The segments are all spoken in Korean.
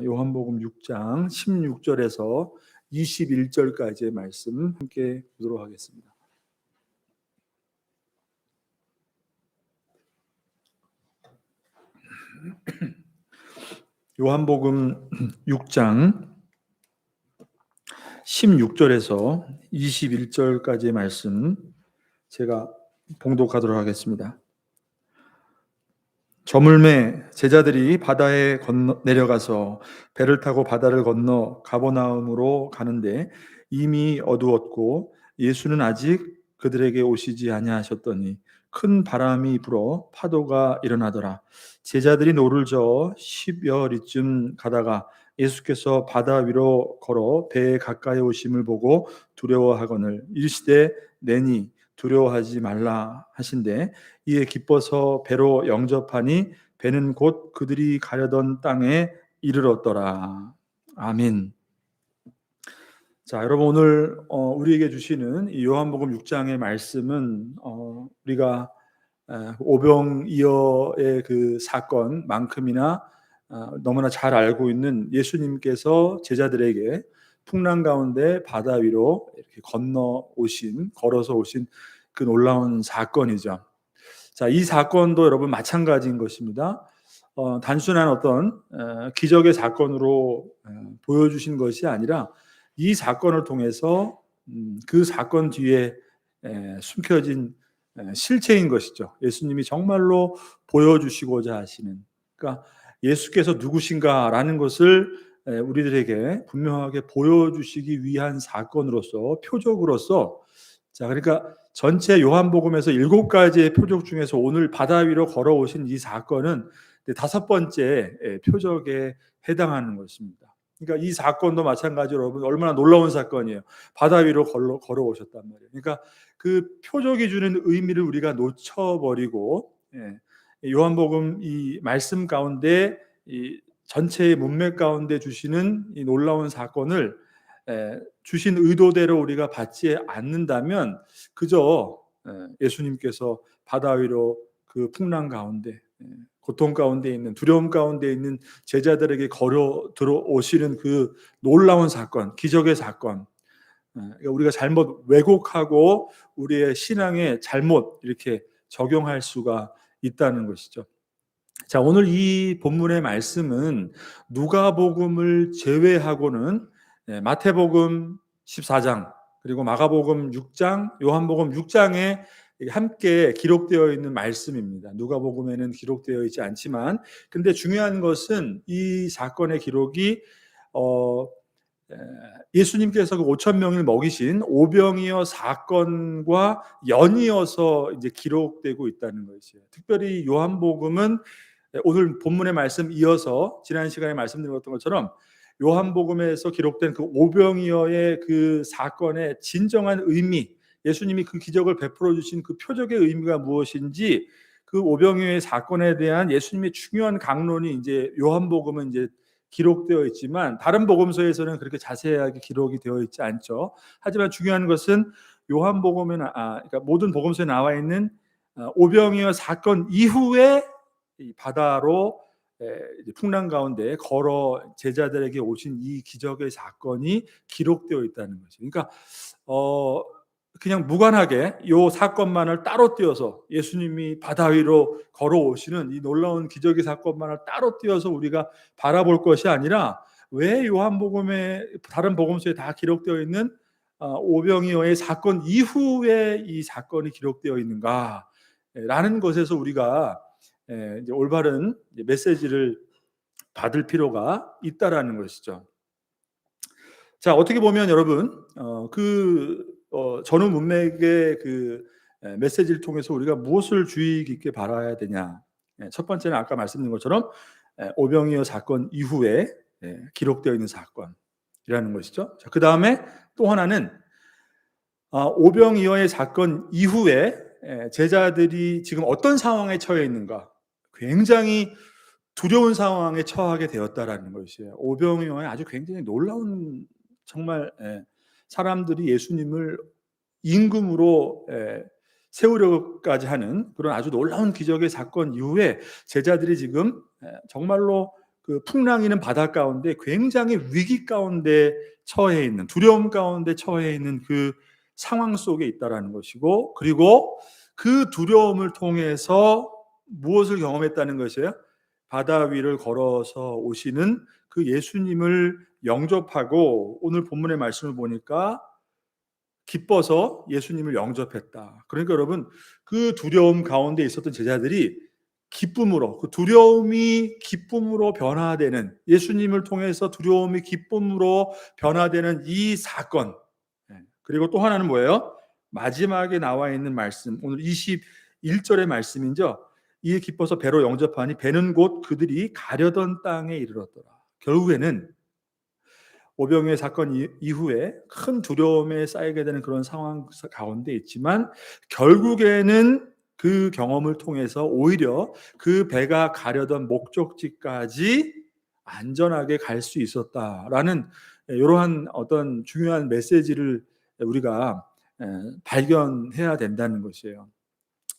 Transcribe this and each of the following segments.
요한복음 6장 16절에서 21절까지의 말씀 함께 보도록 하겠습니다. 요한복음 6장 16절에서 21절까지의 말씀 제가 봉독하도록 하겠습니다. 저물매 제자들이 바다에 내려가서 배를 타고 바다를 건너 가버나움으로 가는데 이미 어두웠고 예수는 아직 그들에게 오시지 아니하셨더니 큰 바람이 불어 파도가 일어나더라. 제자들이 노를 저어 10여 리쯤 가다가 예수께서 바다 위로 걸어 배에 가까이 오심을 보고 두려워하거늘 이르시되 내니 두려워하지 말라 하신대 이에 기뻐서 배로 영접하니 배는 곧 그들이 가려던 땅에 이르렀더라. 아멘. 자, 여러분 오늘 우리에게 주시는 이 요한복음 6장의 말씀은 우리가 오병이어의 그 사건만큼이나 너무나 잘 알고 있는 예수님께서 제자들에게 풍랑 가운데 바다 위로 이렇게 걸어서 오신 그 놀라운 사건이죠. 자, 이 사건도 여러분 마찬가지인 것입니다. 단순한 어떤 기적의 사건으로 보여주신 것이 아니라 이 사건을 통해서 그 사건 뒤에 숨겨진 실체인 것이죠. 예수님이 정말로 보여주시고자 하시는, 그러니까 예수께서 누구신가라는 것을 우리들에게 분명하게 보여주시기 위한 사건으로서, 표적으로서, 자, 그러니까 전체 요한복음에서 7가지의 표적 중에서 오늘 바다 위로 걸어오신 이 사건은 5번째 표적에 해당하는 것입니다. 그러니까 이 사건도 마찬가지로 여러분 얼마나 놀라운 사건이에요. 바다 위로 걸어오셨단 말이에요. 그러니까 그 표적이 주는 의미를 우리가 놓쳐버리고 요한복음 이 말씀 가운데 이 전체의 문맥 가운데 주시는 이 놀라운 사건을 주신 의도대로 우리가 받지 않는다면 그저 예수님께서 바다 위로 그 풍랑 가운데 고통 가운데 있는, 두려움 가운데 있는 제자들에게 걸어 들어오시는 그 놀라운 사건, 기적의 사건, 우리가 잘못 왜곡하고 우리의 신앙에 잘못 이렇게 적용할 수가 있다는 것이죠. 자, 오늘 이 본문의 말씀은 누가복음을 제외하고는 마태복음 14장 그리고 마가복음 6장, 요한복음 6장에 함께 기록되어 있는 말씀입니다. 누가복음에는 기록되어 있지 않지만, 근데 중요한 것은 이 사건의 기록이 예수님께서 그 5천 명을 먹이신 오병이어 사건과 연이어서 이제 기록되고 있다는 것이에요. 특별히 요한복음은 오늘 본문의 말씀 이어서 지난 시간에 말씀드렸던 것처럼 요한복음에서 기록된 그 오병이어의 그 사건의 진정한 의미, 예수님이 그 기적을 베풀어 주신 그 표적의 의미가 무엇인지, 그 오병이어의 사건에 대한 예수님의 중요한 강론이 이제 요한복음은 이제 기록되어 있지만 다른 복음서에서는 그렇게 자세하게 기록이 되어 있지 않죠. 하지만 중요한 것은 요한복음에 그러니까 모든 복음서에 나와 있는 오병이어 사건 이후에 이 바다로 풍랑 가운데 걸어 제자들에게 오신 이 기적의 사건이 기록되어 있다는 거죠. 그러니까 그냥 무관하게 이 사건만을 따로 띄어서 예수님이 바다 위로 걸어오시는 이 놀라운 기적의 사건만을 따로 띄어서 우리가 바라볼 것이 아니라 왜 요한복음에 다른 복음서에 다 기록되어 있는 오병이어의 사건 이후에 이 사건이 기록되어 있는가라는 것에서 우리가 이제 올바른 메시지를 받을 필요가 있다라는 것이죠. 자, 어떻게 보면 여러분 전후 문맥의 그 메시지를 통해서 우리가 무엇을 주의 깊게 바라야 되냐? 첫 번째는 아까 말씀드린 것처럼 오병이어 사건 이후에 기록되어 있는 사건이라는 것이죠. 자, 그 다음에 또 하나는 오병이어의 사건 이후에 제자들이 지금 어떤 상황에 처해 있는가? 굉장히 두려운 상황에 처하게 되었다라는 것이에요. 오병이어의 아주 굉장히 놀라운, 정말 사람들이 예수님을 임금으로 세우려고까지 하는 그런 아주 놀라운 기적의 사건 이후에 제자들이 지금 정말로 그 풍랑이는 바다 가운데 굉장히 위기 가운데 처해 있는, 두려움 가운데 처해 있는 그 상황 속에 있다라는 것이고, 그리고 그 두려움을 통해서 무엇을 경험했다는 것이에요? 바다 위를 걸어서 오시는 그 예수님을 영접하고, 오늘 본문의 말씀을 보니까 기뻐서 예수님을 영접했다. 그러니까 여러분, 그 두려움 가운데 있었던 제자들이 기쁨으로, 그 두려움이 기쁨으로 변화되는, 예수님을 통해서 두려움이 기쁨으로 변화되는 이 사건. 그리고 또 하나는 뭐예요? 마지막에 나와 있는 말씀, 오늘 21절의 말씀이죠. 이에 기뻐서 배로 영접하니 배는 곧 그들이 가려던 땅에 이르렀더라. 결국에는 오병이의 사건 이후에 큰 두려움에 쌓이게 되는 그런 상황 가운데 있지만, 결국에는 그 경험을 통해서 오히려 그 배가 가려던 목적지까지 안전하게 갈 수 있었다라는 이러한 어떤 중요한 메시지를 우리가 발견해야 된다는 것이에요.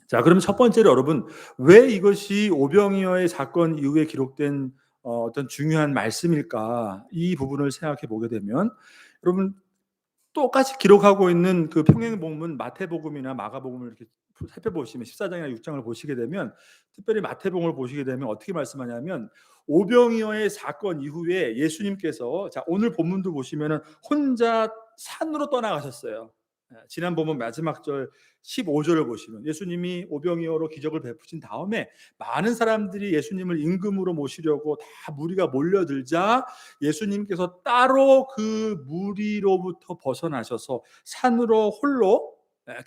자, 그럼 첫 번째로 여러분, 왜 이것이 오병이어의 사건 이후에 기록된 어떤 중요한 말씀일까? 이 부분을 생각해 보게 되면, 여러분, 똑같이 기록하고 있는 그 평행복음 마태복음이나 마가복음을 이렇게 살펴보시면, 14장이나 6장을 보시게 되면, 특별히 마태복음을 보시게 되면 어떻게 말씀하냐면, 오병이어의 사건 이후에 예수님께서, 자, 오늘 본문도 보시면은 혼자 산으로 떠나가셨어요. 지난 본문 마지막 절 15절을 보시면 예수님이 오병이어로 기적을 베푸신 다음에 많은 사람들이 예수님을 임금으로 모시려고 다 무리가 몰려들자 예수님께서 따로 그 무리로부터 벗어나셔서 산으로 홀로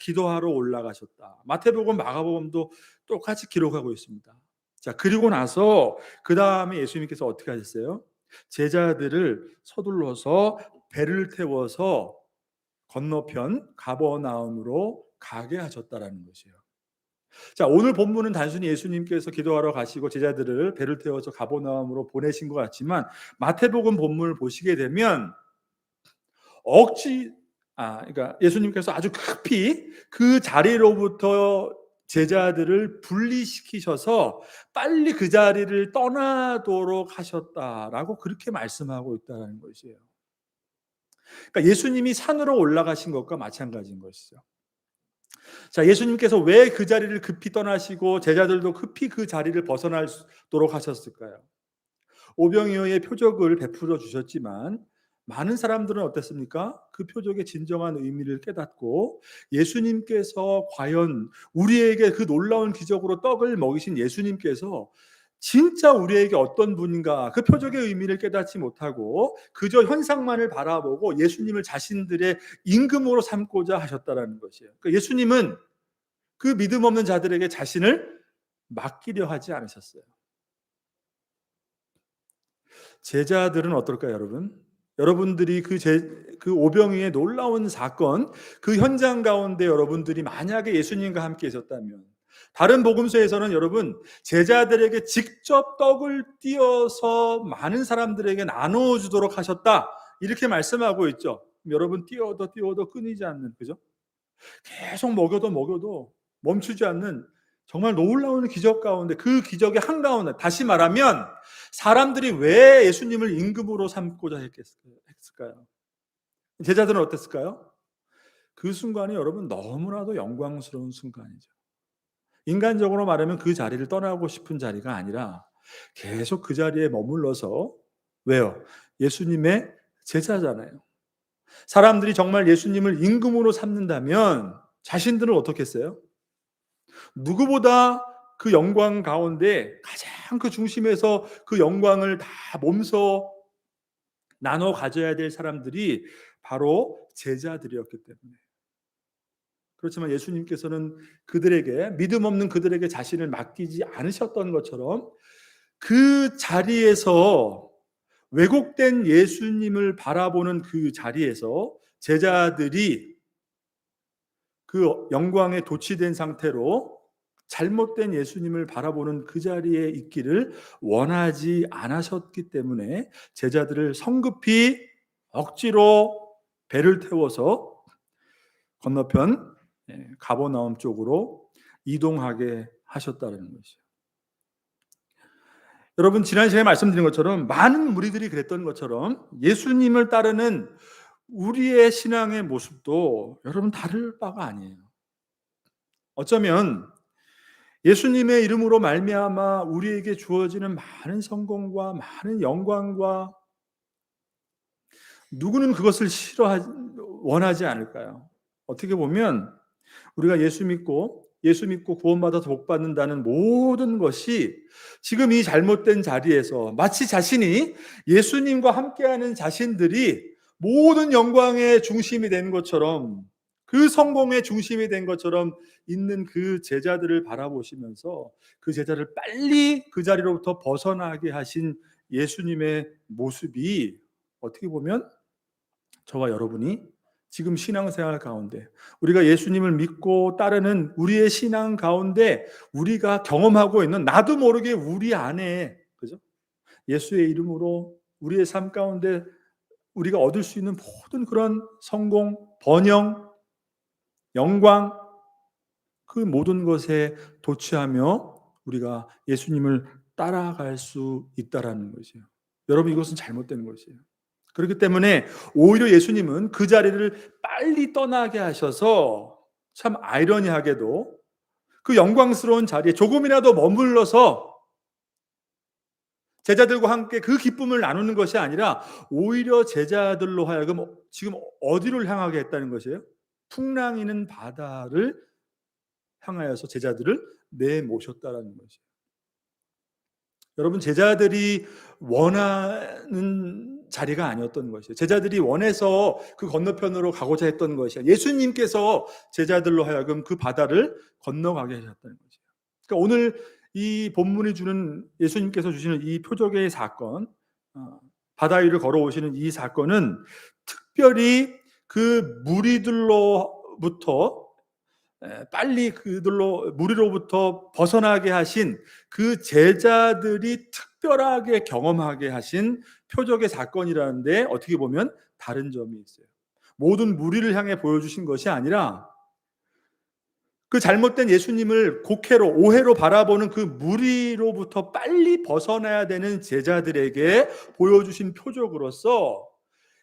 기도하러 올라가셨다. 마태복음, 마가복음도 똑같이 기록하고 있습니다. 자, 그리고 나서 그 다음에 예수님께서 어떻게 하셨어요? 제자들을 서둘러서 배를 태워서 건너편 가버나움으로 가게 하셨다라는 것이에요. 자, 오늘 본문은 단순히 예수님께서 기도하러 가시고 제자들을 배를 태워서 가버나움으로 보내신 것 같지만, 마태복음 본문을 보시게 되면 그러니까 예수님께서 아주 급히 그 자리로부터 제자들을 분리시키셔서 빨리 그 자리를 떠나도록 하셨다라고 그렇게 말씀하고 있다는 것이에요. 그러니까 예수님이 산으로 올라가신 것과 마찬가지인 것이죠. 자, 예수님께서 왜 그 자리를 급히 떠나시고 제자들도 급히 그 자리를 벗어나도록 하셨을까요? 오병이어의 표적을 베풀어 주셨지만 많은 사람들은 어땠습니까? 그 표적의 진정한 의미를 깨닫고, 예수님께서 과연 우리에게 그 놀라운 기적으로 떡을 먹이신 예수님께서 진짜 우리에게 어떤 분인가, 그 표적의 의미를 깨닫지 못하고 그저 현상만을 바라보고 예수님을 자신들의 임금으로 삼고자 하셨다라는 것이에요. 그러니까 예수님은 그 믿음 없는 자들에게 자신을 맡기려 하지 않으셨어요. 제자들은 어떨까요, 여러분? 여러분들이 그 오병이의 놀라운 사건, 그 현장 가운데 여러분들이 만약에 예수님과 함께 있었다면, 다른 복음서에서는 여러분, 제자들에게 직접 떡을 띄어서 많은 사람들에게 나누어 주도록 하셨다, 이렇게 말씀하고 있죠. 여러분, 띄워도 끊이지 않는, 그죠? 계속 먹여도 멈추지 않는 정말 놀라운 기적 가운데, 그 기적의 한가운데, 다시 말하면 사람들이 왜 예수님을 임금으로 삼고자 했을까요? 제자들은 어땠을까요? 그 순간이 여러분 너무나도 영광스러운 순간이죠. 인간적으로 말하면 그 자리를 떠나고 싶은 자리가 아니라 계속 그 자리에 머물러서, 왜요? 예수님의 제자잖아요. 사람들이 정말 예수님을 임금으로 삼는다면 자신들은 어떻게 했어요? 누구보다 그 영광 가운데 가장 그 중심에서 그 영광을 다 몸소 나눠 가져야 될 사람들이 바로 제자들이었기 때문에. 그렇지만 예수님께서는 그들에게, 믿음 없는 그들에게 자신을 맡기지 않으셨던 것처럼, 그 자리에서, 왜곡된 예수님을 바라보는 그 자리에서 제자들이 그 영광에 도취된 상태로 잘못된 예수님을 바라보는 그 자리에 있기를 원하지 않으셨기 때문에 제자들을 성급히 억지로 배를 태워서 건너편 가버나움 쪽으로 이동하게 하셨다는 것이죠. 여러분 지난 시간에 말씀드린 것처럼 많은 무리들이 그랬던 것처럼 예수님을 따르는 우리의 신앙의 모습도 여러분 다를 바가 아니에요. 어쩌면 예수님의 이름으로 말미암아 우리에게 주어지는 많은 성공과 많은 영광과 누구는 그것을 원하지 않을까요? 어떻게 보면 우리가 예수 믿고 구원받아서 복 받는다는 모든 것이 지금 이 잘못된 자리에서 마치 자신이 예수님과 함께하는 자신들이 모든 영광의 중심이 된 것처럼, 그 성공의 중심이 된 것처럼 있는 그 제자들을 바라보시면서 그 제자를 빨리 그 자리로부터 벗어나게 하신 예수님의 모습이 어떻게 보면 저와 여러분이 지금 신앙생활 가운데 우리가 예수님을 믿고 따르는 우리의 신앙 가운데 우리가 경험하고 있는, 나도 모르게 우리 안에, 그죠? 예수의 이름으로 우리의 삶 가운데 우리가 얻을 수 있는 모든 그런 성공, 번영, 영광, 그 모든 것에 도취하며 우리가 예수님을 따라갈 수 있다라는 것이에요. 여러분 이것은 잘못된 것이에요. 그렇기 때문에 오히려 예수님은 그 자리를 빨리 떠나게 하셔서 참 아이러니하게도 그 영광스러운 자리에 조금이라도 머물러서 제자들과 함께 그 기쁨을 나누는 것이 아니라 오히려 제자들로 하여금 지금 어디를 향하게 했다는 것이에요? 풍랑이는 바다를 향하여서 제자들을 내모셨다라는 것이에요. 여러분 제자들이 원하는 자리가 아니었던 것이에요. 제자들이 원해서 그 건너편으로 가고자 했던 것이 아니라 예수님께서 제자들로 하여금 그 바다를 건너가게 하셨다는 것이에요. 그러니까 오늘 이 본문이 주는, 예수님께서 주시는 이 표적의 사건, 바다 위를 걸어오시는 이 사건은 특별히 그 무리들로부터 빨리 그들로 무리로부터 벗어나게 하신 그 제자들이 특별하게 경험하게 하신 표적의 사건이라는데 어떻게 보면 다른 점이 있어요. 모든 무리를 향해 보여주신 것이 아니라 그 잘못된 예수님을 곡해로, 오해로 바라보는 그 무리로부터 빨리 벗어나야 되는 제자들에게 보여주신 표적으로서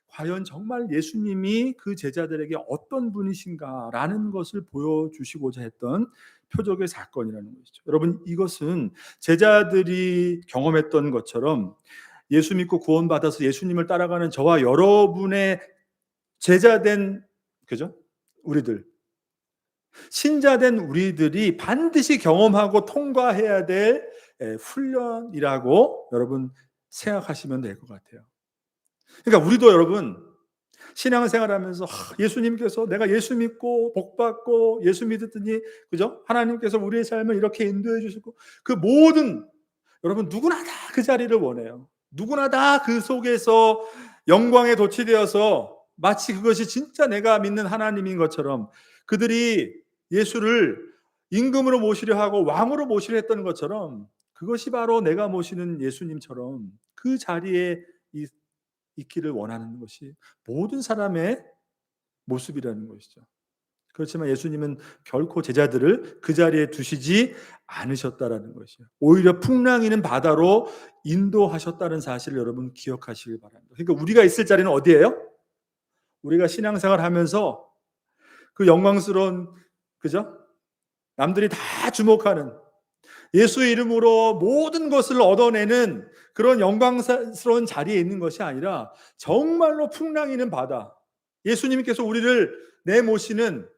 과연 정말 예수님이 그 제자들에게 어떤 분이신가라는 것을 보여주시고자 했던 표적의 사건이라는 것이죠. 여러분 이것은 제자들이 경험했던 것처럼 예수 믿고 구원받아서 예수님을 따라가는 저와 여러분의 제자된, 그죠? 우리들, 신자된 우리들이 반드시 경험하고 통과해야 될 훈련이라고 여러분 생각하시면 될 것 같아요. 그러니까 우리도 여러분 신앙생활하면서 예수님께서, 내가 예수 믿고 복 받고 예수 믿었더니, 그죠? 하나님께서 우리의 삶을 이렇게 인도해 주시고, 그 모든, 여러분 누구나 다 그 자리를 원해요. 누구나 다 그 속에서 영광에 도취되어서 마치 그것이 진짜 내가 믿는 하나님인 것처럼, 그들이 예수를 임금으로 모시려 하고 왕으로 모시려 했던 것처럼 그것이 바로 내가 모시는 예수님처럼 그 자리에 있기를 원하는 것이 모든 사람의 모습이라는 것이죠. 그렇지만 예수님은 결코 제자들을 그 자리에 두시지 않으셨다라는 것이에요. 오히려 풍랑이는 바다로 인도하셨다는 사실을 여러분 기억하시길 바랍니다. 그러니까 우리가 있을 자리는 어디예요? 우리가 신앙생활 하면서 그 영광스러운, 그죠? 남들이 다 주목하는 예수의 이름으로 모든 것을 얻어내는 그런 영광스러운 자리에 있는 것이 아니라 정말로 풍랑이는 바다, 예수님께서 우리를 내모시는,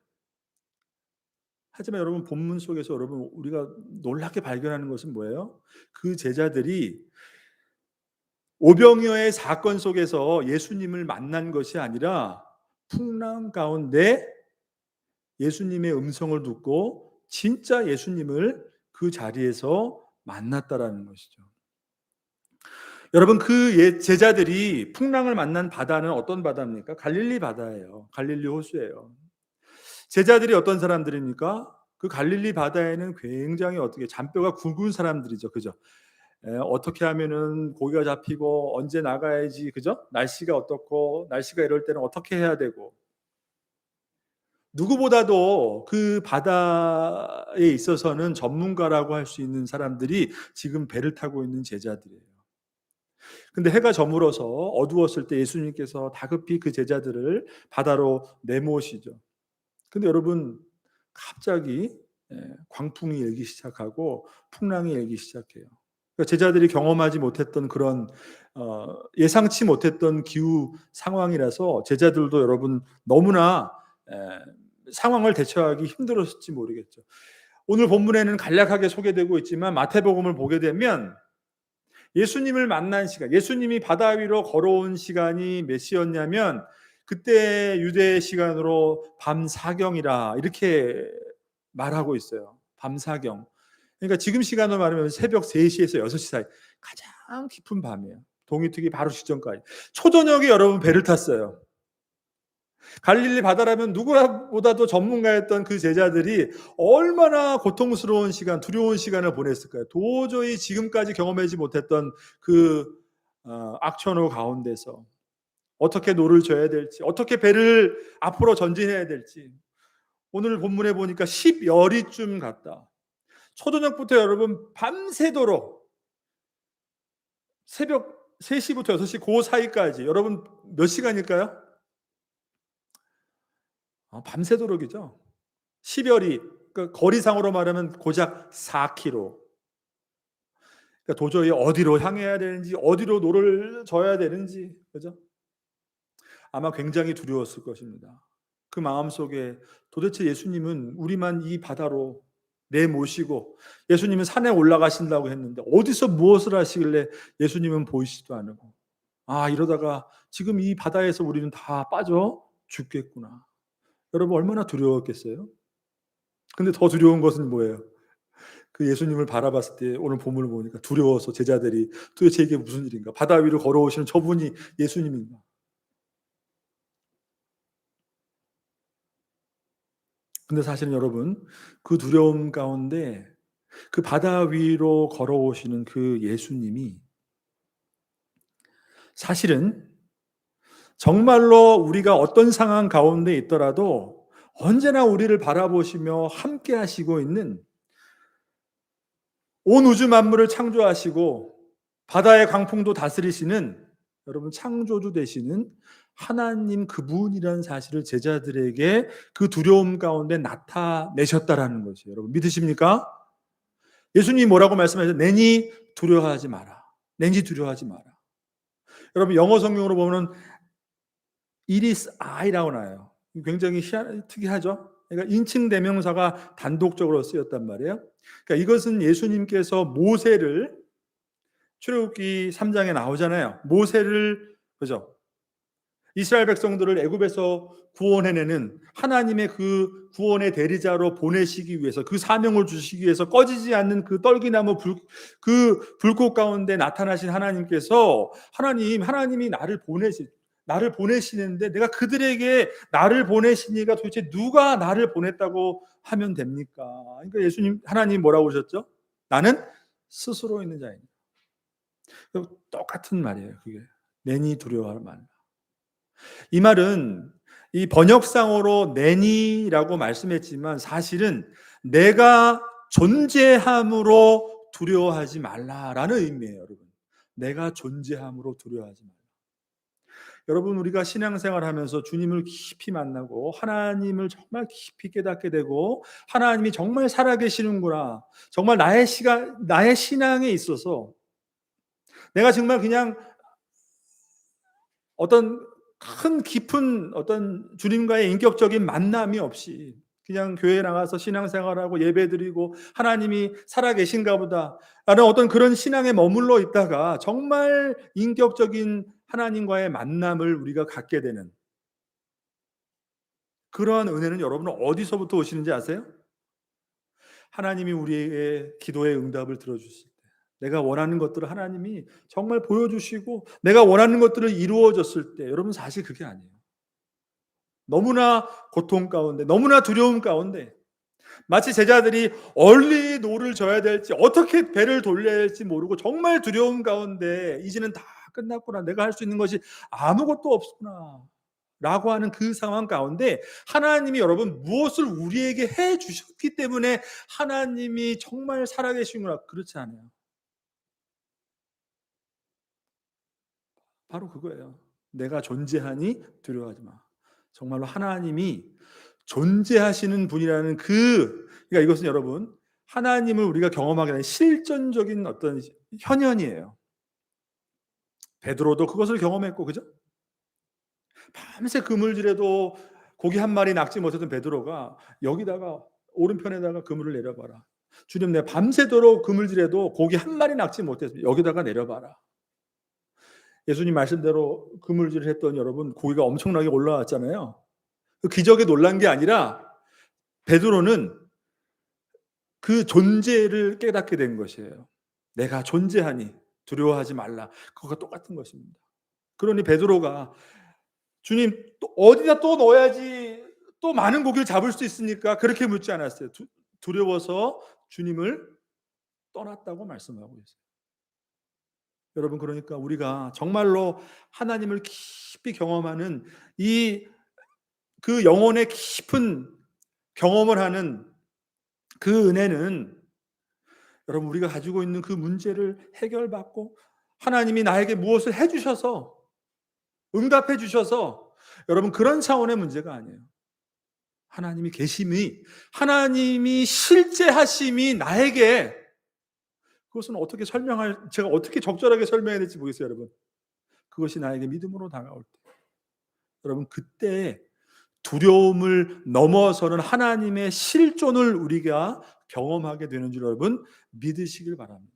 하지만 여러분 본문 속에서 여러분 우리가 놀랍게 발견하는 것은 뭐예요? 그 제자들이 오병이어의 사건 속에서 예수님을 만난 것이 아니라 풍랑 가운데 예수님의 음성을 듣고 진짜 예수님을 그 자리에서 만났다라는 것이죠. 여러분 그 제자들이 풍랑을 만난 바다는 어떤 바다입니까? 갈릴리 바다예요. 갈릴리 호수예요. 제자들이 어떤 사람들입니까? 그 갈릴리 바다에는 굉장히 어떻게 잔뼈가 굵은 사람들이죠. 그죠? 어떻게 하면은 고기가 잡히고 언제 나가야지, 그죠? 날씨가 어떻고 날씨가 이럴 때는 어떻게 해야 되고 누구보다도 그 바다에 있어서는 전문가라고 할 수 있는 사람들이 지금 배를 타고 있는 제자들이에요. 근데 해가 저물어서 어두웠을 때 예수님께서 다급히 그 제자들을 바다로 내모시죠. 근데 여러분, 갑자기 광풍이 일기 시작하고 풍랑이 일기 시작해요. 그러니까 제자들이 경험하지 못했던 그런 예상치 못했던 기후 상황이라서 제자들도 여러분 너무나 상황을 대처하기 힘들었을지 모르겠죠. 오늘 본문에는 간략하게 소개되고 있지만 마태복음을 보게 되면 예수님을 만난 시간, 예수님이 바다 위로 걸어온 시간이 몇 시였냐면 그때 유대 시간으로 밤 사경이라 이렇게 말하고 있어요. 밤 사경. 그러니까 지금 시간으로 말하면 새벽 3시에서 6시 사이, 가장 깊은 밤이에요. 동이 트기 바로 직전까지. 초저녁에 여러분 배를 탔어요. 갈릴리 바다라면 누구보다도 전문가였던 그 제자들이 얼마나 고통스러운 시간, 두려운 시간을 보냈을까요? 도저히 지금까지 경험하지 못했던 그 악천후 가운데서 어떻게 노를 져야 될지, 어떻게 배를 앞으로 전진해야 될지. 오늘 본문에 보니까 10여리쯤 갔다. 초저녁부터 여러분 밤새도록 새벽 3시부터 6시 그 사이까지 여러분 몇 시간일까요? 밤새도록이죠. 10여리, 그러니까 거리상으로 말하면 고작 4km. 그러니까 도저히 어디로 향해야 되는지, 어디로 노를 져야 되는지, 그죠? 아마 굉장히 두려웠을 것입니다. 그 마음속에 도대체 예수님은 우리만 이 바다로 내모시고 예수님은 산에 올라가신다고 했는데 어디서 무엇을 하시길래 예수님은 보이시지도 않고, 이러다가 지금 이 바다에서 우리는 다 빠져 죽겠구나. 여러분 얼마나 두려웠겠어요? 근데 더 두려운 것은 뭐예요? 그 예수님을 바라봤을 때 오늘 본문을 보니까 두려워서 제자들이 도대체 이게 무슨 일인가? 바다 위로 걸어오시는 저분이 예수님인가? 근데 사실은 여러분, 그 두려움 가운데 그 바다 위로 걸어오시는 그 예수님이 사실은 정말로 우리가 어떤 상황 가운데 있더라도 언제나 우리를 바라보시며 함께 하시고 있는, 온 우주 만물을 창조하시고 바다의 강풍도 다스리시는 여러분 창조주 되시는 하나님 그분이라는 사실을 제자들에게 그 두려움 가운데 나타내셨다라는 것이에요. 여러분 믿으십니까? 예수님이 뭐라고 말씀하셨어요? 내니 두려워하지 마라. 내니 두려워하지 마라. 여러분 영어 성경으로 보면 it is I라고 나와요. 굉장히 특이하죠? 그러니까 인칭 대명사가 단독적으로 쓰였단 말이에요. 그러니까 이것은 예수님께서 모세를, 출애굽기 3장에 나오잖아요. 모세를, 그죠? 이스라엘 백성들을 애굽에서 구원해내는 하나님의 그 구원의 대리자로 보내시기 위해서, 그 사명을 주시기 위해서 꺼지지 않는 그 떨기나무 그 불꽃 가운데 나타나신 하나님께서, 하나님이 나를 보내시는데 내가 그들에게 나를 보내시니까 도대체 누가 나를 보냈다고 하면 됩니까? 그러니까 하나님 뭐라고 하셨죠? 나는 스스로 있는 자입니다. 똑같은 말이에요. 그게 내니 두려워할 말. 이 말은 이 번역상으로 내니라고 말씀했지만 사실은 내가 존재함으로 두려워하지 말라라는 의미예요, 여러분. 내가 존재함으로 두려워하지 말라. 여러분 우리가 신앙생활하면서 주님을 깊이 만나고 하나님을 정말 깊이 깨닫게 되고 하나님이 정말 살아계시는구나, 정말 나의 신앙에 있어서 내가 정말 그냥 어떤 큰 깊은 어떤 주님과의 인격적인 만남이 없이 그냥 교회에 나가서 신앙생활하고 예배드리고 하나님이 살아계신가 보다 라는 어떤 그런 신앙에 머물러 있다가 정말 인격적인 하나님과의 만남을 우리가 갖게 되는 그러한 은혜는 여러분은 어디서부터 오시는지 아세요? 하나님이 우리의 기도의 응답을 들어주실 때, 내가 원하는 것들을 하나님이 정말 보여주시고 내가 원하는 것들을 이루어졌을 때, 여러분 사실 그게 아니에요. 너무나 고통 가운데, 너무나 두려움 가운데, 마치 제자들이 얼리 노를 져야 될지 어떻게 배를 돌려야 할지 모르고 정말 두려움 가운데 이제는 다 끝났구나, 내가 할 수 있는 것이 아무것도 없구나, 라고 하는 그 상황 가운데 하나님이 여러분 무엇을 우리에게 해 주셨기 때문에 하나님이 정말 살아계시구나, 그렇지 않아요. 바로 그거예요. 내가 존재하니 두려워하지 마. 정말로 하나님이 존재하시는 분이라는 그러니까 이것은 여러분 하나님을 우리가 경험하게 되는 실존적인 어떤 현현이에요. 베드로도 그것을 경험했고, 그죠? 밤새 그물질에도 고기 한 마리 낚지 못했던 베드로가 여기다가 오른편에다가 그물을 내려봐라. 주님, 내가 밤새도록 그물질에도 고기 한 마리 낚지 못했어. 여기다가 내려봐라. 예수님 말씀대로 그물질을 했더니 여러분 고기가 엄청나게 올라왔잖아요. 그 기적에 놀란 게 아니라 베드로는 그 존재를 깨닫게 된 것이에요. 내가 존재하니 두려워하지 말라. 그거가 똑같은 것입니다. 그러니 베드로가 주님 또 어디다 또 넣어야지 또 많은 고기를 잡을 수 있으니까 그렇게 묻지 않았어요. 두려워서 주님을 떠났다고 말씀하고 있어요. 여러분, 그러니까 우리가 정말로 하나님을 깊이 경험하는 이 그 영혼의 깊은 경험을 하는 그 은혜는 여러분 우리가 가지고 있는 그 문제를 해결받고 하나님이 나에게 무엇을 해주셔서 응답해 주셔서 여러분 그런 차원의 문제가 아니에요. 하나님이 계심이 하나님이 실제 하심이 나에게 그것은 어떻게 제가 어떻게 적절하게 설명해야 될지 모르겠어요, 여러분. 그것이 나에게 믿음으로 다가올 때 여러분 그때 두려움을 넘어서는 하나님의 실존을 우리가 경험하게 되는 줄 여러분 믿으시길 바랍니다.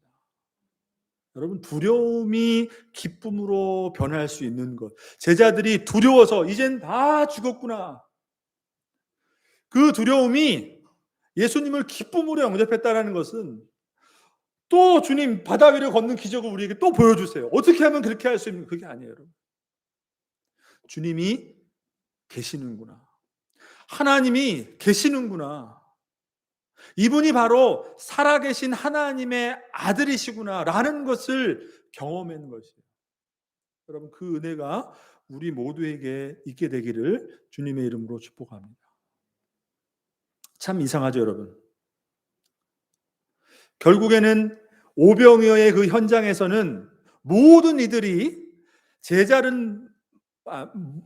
여러분 두려움이 기쁨으로 변할 수 있는 것. 제자들이 두려워서 이젠 다 죽었구나. 그 두려움이 예수님을 기쁨으로 영접했다는 것은 또 주님 바다 위를 걷는 기적을 우리에게 또 보여주세요. 어떻게 하면 그렇게 할 수 있는 그게 아니에요, 여러분. 주님이 계시는구나. 하나님이 계시는구나. 이분이 바로 살아계신 하나님의 아들이시구나라는 것을 경험하는 것이에요. 여러분 그 은혜가 우리 모두에게 있게 되기를 주님의 이름으로 축복합니다. 참 이상하죠, 여러분. 결국에는 오병이어의 그 현장에서는 모든 이들이 제자는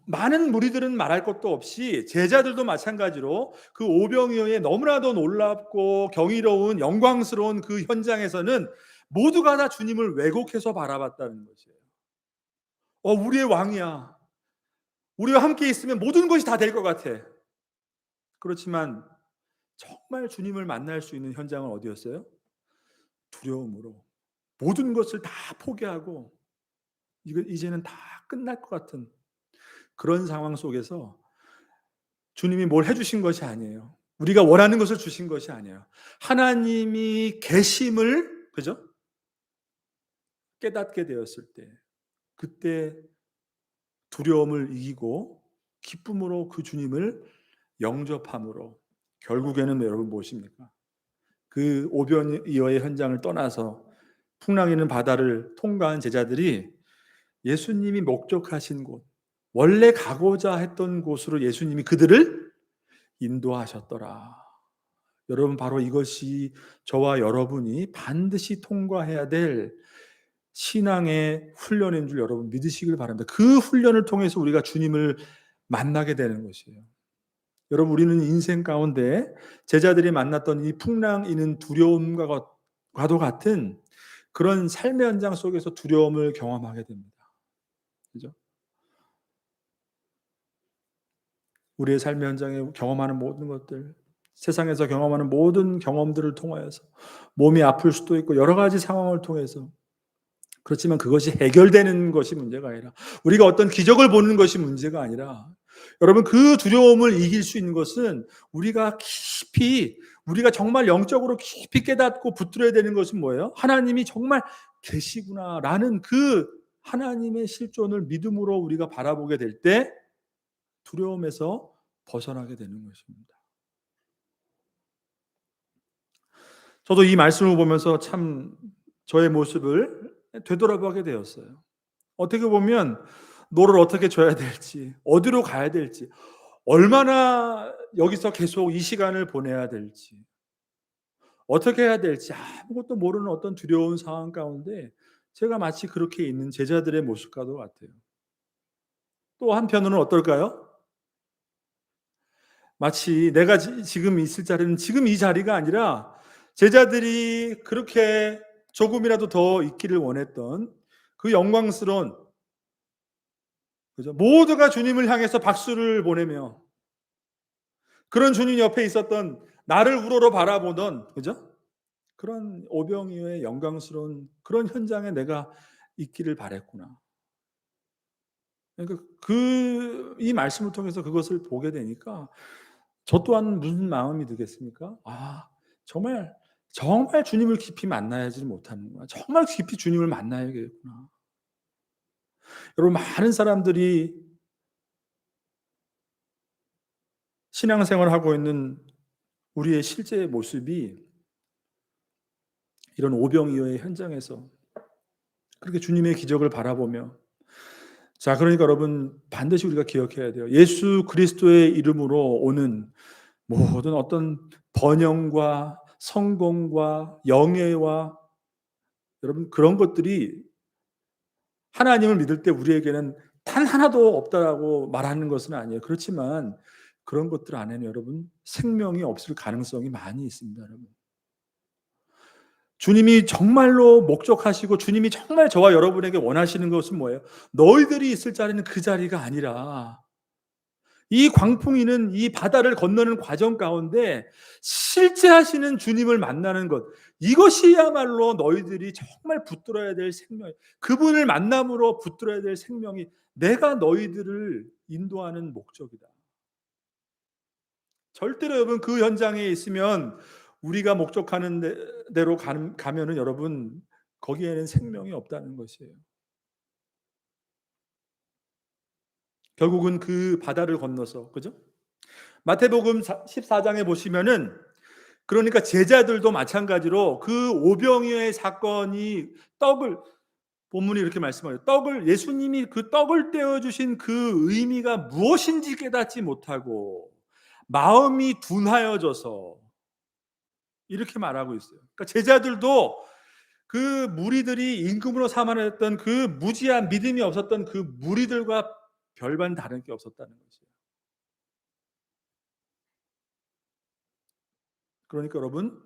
많은 무리들은 말할 것도 없이 제자들도 마찬가지로 그 오병이어의 너무나도 놀랍고 경이로운 영광스러운 그 현장에서는 모두가 다 주님을 왜곡해서 바라봤다는 것이에요. 우리의 왕이야. 우리와 함께 있으면 모든 것이 다 될 것 같아. 그렇지만 정말 주님을 만날 수 있는 현장은 어디였어요? 두려움으로 모든 것을 다 포기하고 이제는 다 끝날 것 같은 그런 상황 속에서 주님이 뭘 해주신 것이 아니에요. 우리가 원하는 것을 주신 것이 아니에요. 하나님이 계심을 그죠? 깨닫게 되었을 때 그때 두려움을 이기고 기쁨으로 그 주님을 영접함으로 결국에는 여러분 무엇입니까? 그 오병이어의 현장을 떠나서 풍랑이는 바다를 통과한 제자들이 예수님이 목적하신 곳, 원래 가고자 했던 곳으로 예수님이 그들을 인도하셨더라. 여러분 바로 이것이 저와 여러분이 반드시 통과해야 될 신앙의 훈련인 줄 여러분 믿으시길 바랍니다. 그 훈련을 통해서 우리가 주님을 만나게 되는 것이에요. 여러분 우리는 인생 가운데 제자들이 만났던 이 풍랑이는 두려움과도 같은 그런 삶의 현장 속에서 두려움을 경험하게 됩니다. 그죠? 우리의 삶의 현장에 경험하는 모든 것들, 세상에서 경험하는 모든 경험들을 통하여서 몸이 아플 수도 있고 여러 가지 상황을 통해서 그렇지만 그것이 해결되는 것이 문제가 아니라 우리가 어떤 기적을 보는 것이 문제가 아니라 여러분 그 두려움을 이길 수 있는 것은 우리가 정말 영적으로 깊이 깨닫고 붙들어야 되는 것은 뭐예요? 하나님이 정말 계시구나라는 그 하나님의 실존을 믿음으로 우리가 바라보게 될 때 두려움에서 벗어나게 되는 것입니다. 저도 이 말씀을 보면서 참 저의 모습을 되돌아보게 되었어요. 어떻게 보면 노를 어떻게 줘야 될지, 어디로 가야 될지, 얼마나 여기서 계속 이 시간을 보내야 될지, 어떻게 해야 될지 아무것도 모르는 어떤 두려운 상황 가운데 제가 마치 그렇게 있는 제자들의 모습과도 같아요. 또 한편으로는 어떨까요? 마치 내가 지금 있을 자리는 지금 이 자리가 아니라 제자들이 그렇게 조금이라도 더 있기를 원했던 그 영광스러운, 그죠? 모두가 주님을 향해서 박수를 보내며 그런 주님 옆에 있었던 나를 우러러 바라보던, 그죠? 그런 오병이어의 영광스러운 그런 현장에 내가 있기를 바랬구나. 그러니까 이 말씀을 통해서 그것을 보게 되니까 저 또한 무슨 마음이 들겠습니까? 아, 정말 정말 주님을 깊이 만나야지 못하는구나. 정말 깊이 주님을 만나야겠구나. 여러분, 많은 사람들이 신앙생활을 하고 있는 우리의 실제 모습이 이런 오병이어의 현장에서 그렇게 주님의 기적을 바라보며, 자, 그러니까 여러분 반드시 우리가 기억해야 돼요. 예수 그리스도의 이름으로 오는 모든 어떤 번영과 성공과 영예와 여러분 그런 것들이 하나님을 믿을 때 우리에게는 단 하나도 없다라고 말하는 것은 아니에요. 그렇지만 그런 것들 안에는 여러분 생명이 없을 가능성이 많이 있습니다, 여러분. 주님이 정말로 목적하시고 주님이 정말 저와 여러분에게 원하시는 것은 뭐예요? 너희들이 있을 자리는 그 자리가 아니라 이 광풍이는 이 바다를 건너는 과정 가운데 실제 하시는 주님을 만나는 것, 이것이야말로 너희들이 정말 붙들어야 될 생명, 그분을 만남으로 붙들어야 될 생명이 내가 너희들을 인도하는 목적이다. 절대로 여러분 그 현장에 있으면 우리가 목적하는 대로 가면은 여러분 거기에는 생명이 없다는 것이에요. 결국은 그 바다를 건너서, 그죠? 마태복음 14장에 보시면은 그러니까 제자들도 마찬가지로 그 오병이어의 사건이 떡을, 본문이 이렇게 말씀하죠. 떡을, 예수님이 그 떡을 떼어 주신 그 의미가 무엇인지 깨닫지 못하고 마음이 둔하여져서 이렇게 말하고 있어요. 그러니까 제자들도 그 무리들이 임금으로 삼아냈던 그 무지한 믿음이 없었던 그 무리들과 별반 다른 게 없었다는 거죠. 그러니까 여러분,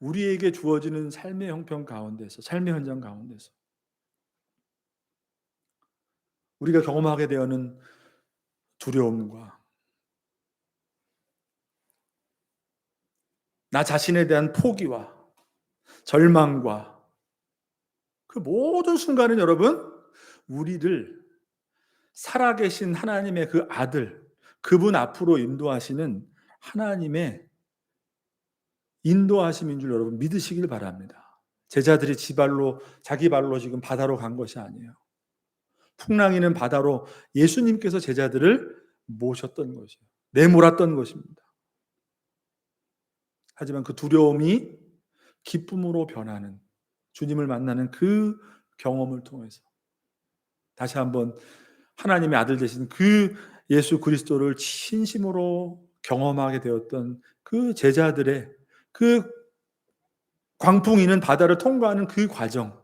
우리에게 주어지는 삶의 형편 가운데서, 삶의 현장 가운데서 우리가 경험하게 되는 두려움과 나 자신에 대한 포기와 절망과 그 모든 순간은 여러분 우리를 살아계신 하나님의 그 아들, 그분 앞으로 인도하시는 하나님의 인도하심인 줄 여러분 믿으시길 바랍니다. 제자들이 자기 발로 지금 바다로 간 것이 아니에요. 풍랑이는 바다로 예수님께서 제자들을 모셨던 것이에요. 내몰았던 것입니다. 하지만 그 두려움이 기쁨으로 변하는, 주님을 만나는 그 경험을 통해서 다시 한번 하나님의 아들 되신 그 예수 그리스도를 진심으로 경험하게 되었던 그 제자들의 그 광풍이는 바다를 통과하는 그 과정,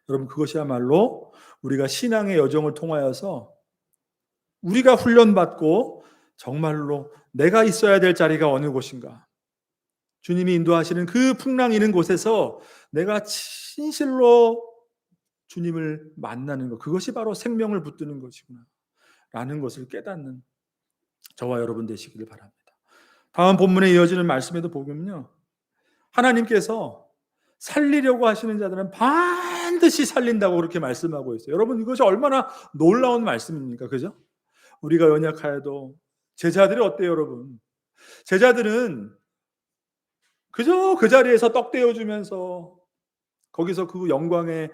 여러분 그것이야말로 우리가 신앙의 여정을 통하여서 우리가 훈련받고 정말로 내가 있어야 될 자리가 어느 곳인가, 주님이 인도하시는 그 풍랑 이는 곳에서 내가 진실로 주님을 만나는 것, 그것이 바로 생명을 붙드는 것이구나 라는 것을 깨닫는 저와 여러분 되시기를 바랍니다. 다음 본문에 이어지는 말씀에도 보면요, 하나님께서 살리려고 하시는 자들은 반드시 살린다고 그렇게 말씀하고 있어요. 여러분 이것이 얼마나 놀라운 말씀입니까? 그죠? 우리가 연약하여도 제자들이 어때요, 여러분? 제자들은 그저 그 자리에서 떡 떼어주면서 거기서 그 영광에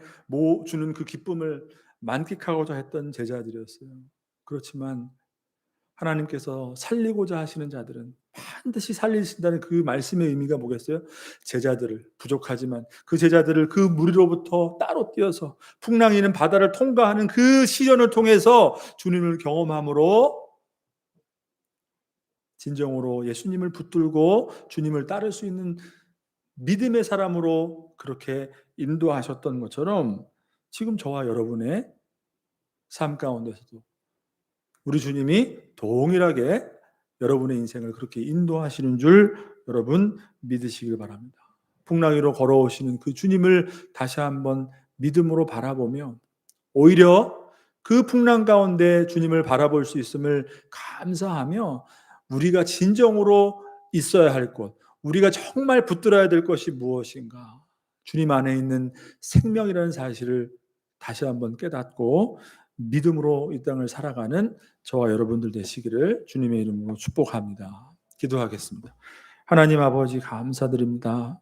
주는 그 기쁨을 만끽하고자 했던 제자들이었어요. 그렇지만 하나님께서 살리고자 하시는 자들은 반드시 살리신다는 그 말씀의 의미가 뭐겠어요? 제자들을, 부족하지만 그 제자들을 그 무리로부터 따로 띄어서 풍랑이는 바다를 통과하는 그 시련을 통해서 주님을 경험함으로 진정으로 예수님을 붙들고 주님을 따를 수 있는 믿음의 사람으로 그렇게 인도하셨던 것처럼 지금 저와 여러분의 삶 가운데서도 우리 주님이 동일하게 여러분의 인생을 그렇게 인도하시는 줄 여러분 믿으시길 바랍니다. 풍랑 위로 걸어오시는 그 주님을 다시 한번 믿음으로 바라보며 오히려 그 풍랑 가운데 주님을 바라볼 수 있음을 감사하며 우리가 진정으로 있어야 할 것, 우리가 정말 붙들어야 될 것이 무엇인가? 주님 안에 있는 생명이라는 사실을 다시 한번 깨닫고 믿음으로 이 땅을 살아가는 저와 여러분들 되시기를 주님의 이름으로 축복합니다. 기도하겠습니다. 하나님 아버지 감사드립니다.